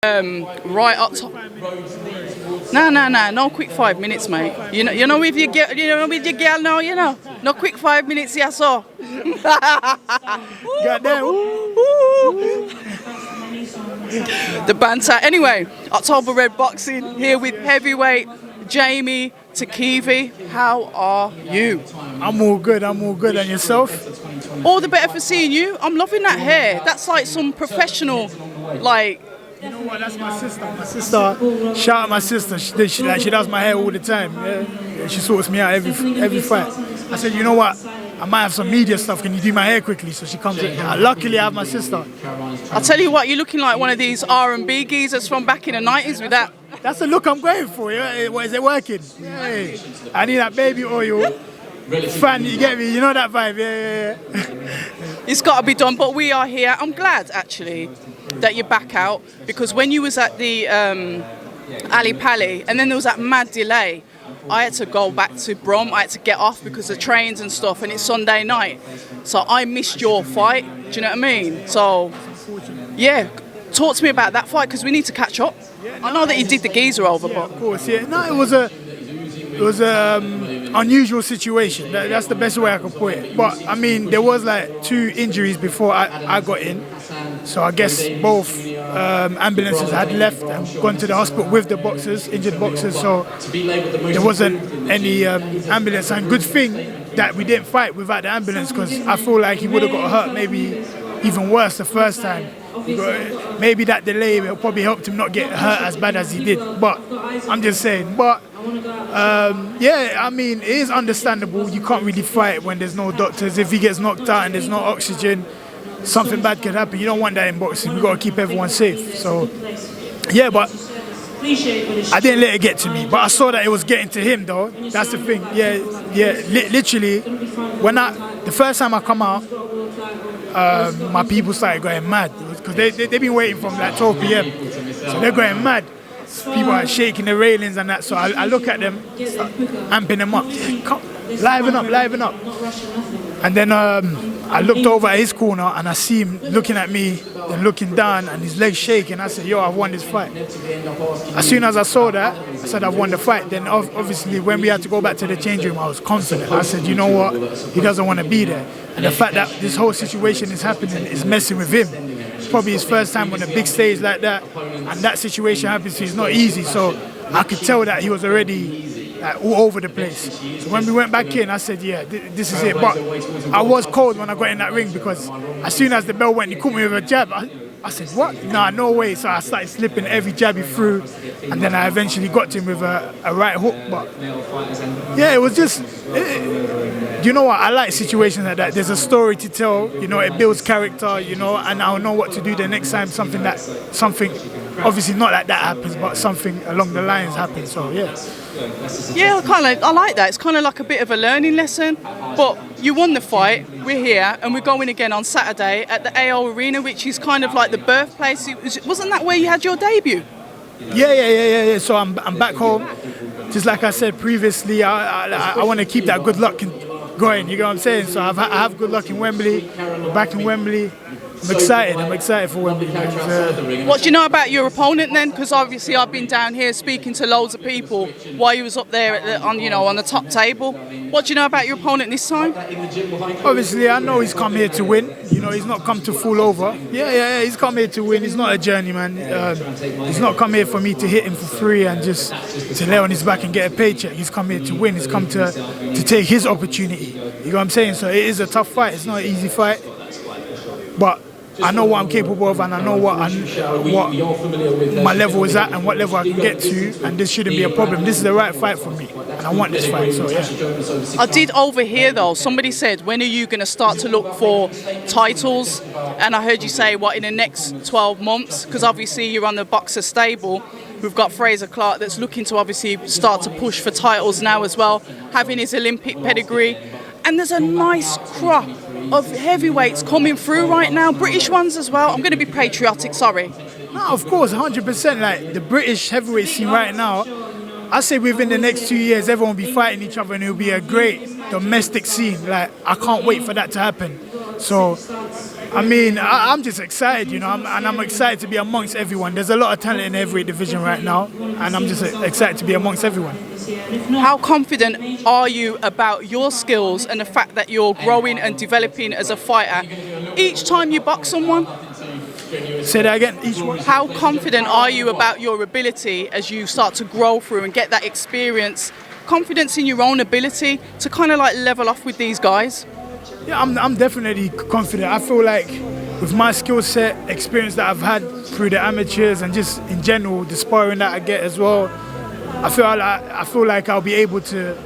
Right up top. No quick 5 minutes, mate. You know with your girl, now, no quick 5 minutes, yeah, so. Got there. The banter. Anyway, October Red Boxing here with heavyweight Jeamie TKV. How are you? I'm all good, and yourself? All the better for seeing you. I'm loving that hair. That's like some professional, like. You know what, that's my sister. Shout out my sister. She does my hair all the time. Yeah. She sorts me out every fight. I said, you know what? I might have some media stuff. Can you do my hair quickly? So she comes in. Luckily, I have my sister. I'll tell you what, you're looking like one of these R&B geezers from back in the 90s with that. That's the look I'm going for. Yeah? What, is it working? Hey, I need that baby oil. Fan, you get me? You know that vibe? Yeah. It's got to be done, but we are here. I'm glad, actually, that you're back out, because when you was at the Ali Pali, and then there was that mad delay, I had to go back to Brom. I had to get off because of trains and stuff, and it's Sunday night. So I missed your fight. Do you know what I mean? So, yeah, talk to me about that fight, because we need to catch up. I know that you did the geezer over, but... Of course, yeah. No, it was a unusual situation. That's the best way I could put it. But I mean, there was like 2 injuries before I got in, so I guess both ambulances had left and gone to the hospital with the boxers, injured boxers. So there wasn't any ambulance. And good thing that we didn't fight without the ambulance, because I feel like he would have got hurt, maybe even worse the first time. Maybe that delay will probably helped him not get hurt as bad as he did. But I'm just saying. But yeah, I mean, it is understandable. You can't really fight when there's no doctors. If he gets knocked out and there's no oxygen, something bad could happen. You don't want that in boxing. We've got to keep everyone safe. So, yeah, but I didn't let it get to me. But I saw that it was getting to him, though. That's the thing. Yeah. Literally, the first time I come out, my people started going mad, because they've been waiting from like 12 p.m. So they're going mad. People are shaking the railings and that. So I look at them, amping them up. Come, liven up. And then I looked over at his corner and I see him looking at me and looking down and his legs shaking. I said, yo, I've won this fight. As soon as I saw that, I said, I've won the fight. Then obviously when we had to go back to the change room, I was confident. I said, you know what? He doesn't want to be there. And the fact that this whole situation is happening is messing with him. It's probably his first time on a big stage like that. And that situation happens, so it's not easy. So I could tell that he was already all over the place. So when we went back in, I said, yeah, this is it. But I was cold when I got in that ring, because as soon as the bell went, he caught me with a jab. I said, what? Nah, no way. So I started slipping every jab he threw, and then I eventually got to him with a right hook. But yeah, it was just, you know what? I like situations like that. There's a story to tell, it builds character, and I'll know what to do the next time something, obviously not like that happens, but something along the lines happens. So yeah. Yeah, I like that. It's kind of like a bit of a learning lesson. But you won the fight. We're here, and we're going again on Saturday at the AO Arena, which is kind of like the birthplace. Wasn't that where you had your debut? Yeah. So I'm back home. Just like I said previously, I want to keep that good luck going. You know what I'm saying? So I have good luck in Wembley. We're back in Wembley. I'm excited for Wembley. What do you know about your opponent then? Because obviously I've been down here speaking to loads of people while you was up there on the top table. What do you know about your opponent this time? Obviously, I know he's come here to win. He's not come to fall over. Yeah, he's come here to win. He's not a journeyman. He's not come here for me to hit him for free and just to lay on his back and get a paycheck. He's come here to win. He's come to take his opportunity. You know what I'm saying? So it is a tough fight. It's not an easy fight. But I know what I'm capable of, and I know what my level is at and what level I can get to, and this shouldn't be a problem. This is the right fight for me, and I want this fight, so yeah. I did overhear though, somebody said, when are you going to start to look for titles? And I heard you say, what, in the next 12 months? Because obviously you're on the boxer stable. We've got Fraser Clark that's looking to obviously start to push for titles now as well, having his Olympic pedigree. And there's a nice crop of heavyweights coming through right now, British ones as well. I'm going to be patriotic, sorry. No, of course, 100%. Like the British heavyweight scene right now, I say within the next 2 years, everyone will be fighting each other and it'll be a great domestic scene. Like, I can't wait for that to happen. So I mean, I'm just excited, you know, I'm excited to be amongst everyone. There's a lot of talent in every division right now, and I'm just excited to be amongst everyone. How confident are you about your skills and the fact that you're growing and developing as a fighter each time you box someone? Say that again, each one. How confident are you about your ability as you start to grow through and get that experience, confidence in your own ability to kind of like level off with these guys? Yeah, I'm definitely confident. I feel like with my skill set, experience that I've had through the amateurs and just in general, the sparring that I get as well, I feel like I'll be able to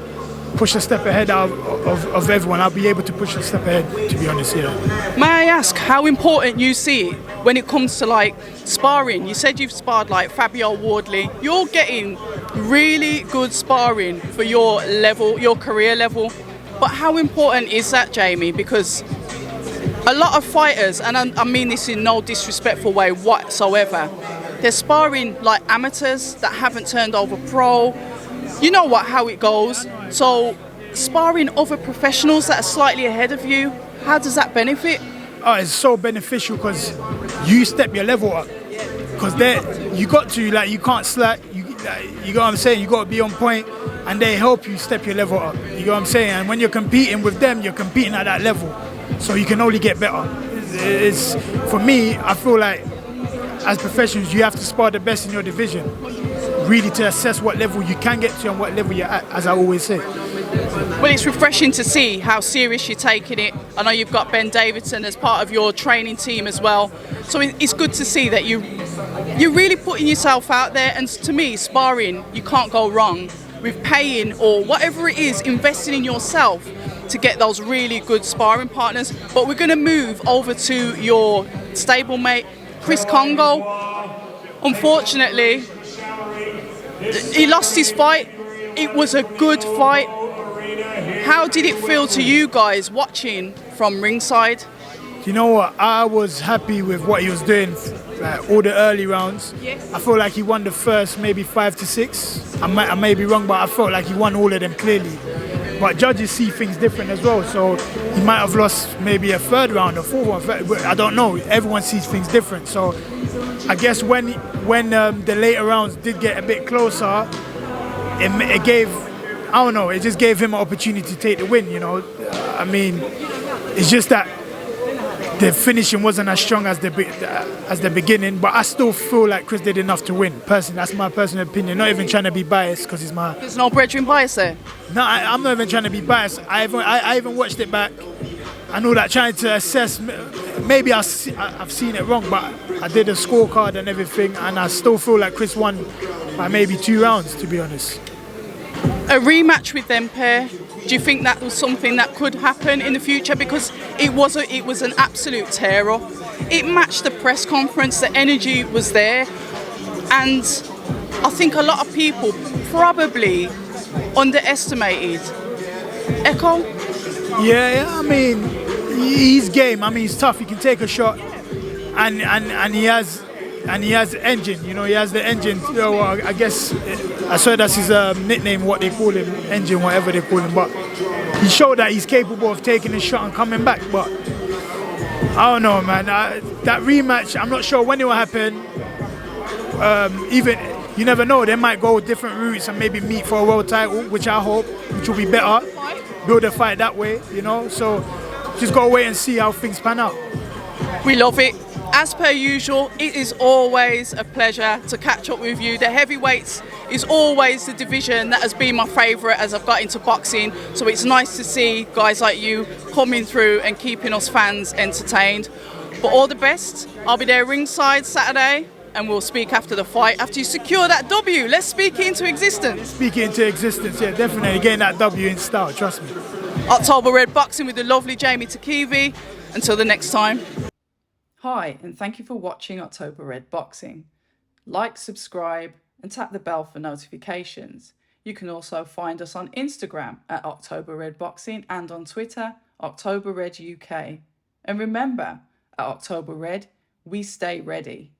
push a step ahead of everyone. I'll be able to push a step ahead, to be honest, yeah. May I ask how important you see it when it comes to like sparring? You said you've sparred like Fabio Wardley. You're getting really good sparring for your level, your career level. But how important is that, Jeamie? Because a lot of fighters, and I mean this in no disrespectful way whatsoever, they're sparring like amateurs that haven't turned over pro. You know how it goes. So sparring other professionals that are slightly ahead of you, how does that benefit? Oh, it's so beneficial because you step your level up. Because you got to, like, you can't slack. You know what I'm saying? You got to be on point, and they help you step your level up. You know what I'm saying? And when you're competing with them, you're competing at that level, so you can only get better. It's for me. I feel like as professionals, you have to spar the best in your division, really, to assess what level you can get to and what level you're at, as I always say. Well, it's refreshing to see how serious you're taking it. I know you've got Ben Davidson as part of your training team as well. So it's good to see that you're really putting yourself out there. And to me, sparring, you can't go wrong with paying or whatever it is, investing in yourself to get those really good sparring partners. But we're going to move over to your stablemate, Chris Congo. Unfortunately, he lost his fight. It was a good fight. How did it feel to you guys watching from ringside? You know what? I was happy with what he was doing, like all the early rounds. Yes. I felt like he won the first maybe 5 to 6. I may be wrong, but I felt like he won all of them clearly. But judges see things different as well, so he might have lost maybe a third round or fourth one. I don't know. Everyone sees things different. So I guess when the later rounds did get a bit closer, it gave, I don't know, it just gave him an opportunity to take the win, you know. I mean, it's just that the finishing wasn't as strong as the beginning, but I still feel like Chris did enough to win. Personally, that's my personal opinion. Not even trying to be biased, because he's my... There's no brethren bias there? No, I'm not even trying to be biased. I even watched it back. I know that trying to assess, maybe I've seen it wrong, but I did a scorecard and everything, and I still feel like Chris won by maybe 2 rounds, to be honest. A rematch with them pair, do you think that was something that could happen in the future? Because it was an absolute tear-up. It matched the press conference, the energy was there, and I think a lot of people probably underestimated Echo. Yeah, I mean, he's game. I mean, he's tough. He can take a shot, and he has engine. You know, he has the engine. You know, I guess I swear that's his nickname, what they call him, engine, whatever they call him. But he showed that he's capable of taking a shot and coming back. But I don't know, man. That rematch, I'm not sure when it will happen. Even you never know. They might go different routes and maybe meet for a world title, which I hope, which will be better. Build a fight that way, you know. So just gotta wait and see how things pan out. We love it. As per usual, it is always a pleasure to catch up with you. The heavyweights is always the division that has been my favourite as I've got into boxing. So it's nice to see guys like you coming through and keeping us fans entertained. But all the best. I'll be there ringside Saturday, and we'll speak after the fight. After you secure that W, let's speak it into existence. Speak it into existence, yeah, definitely. Getting that W in style, trust me. October Red Boxing with the lovely Jeamie TKV. Until the next time. Hi, and thank you for watching October Red Boxing. Like, subscribe, and tap the bell for notifications. You can also find us on Instagram at October Red Boxing and on Twitter, October Red UK. And remember, at October Red, we stay ready.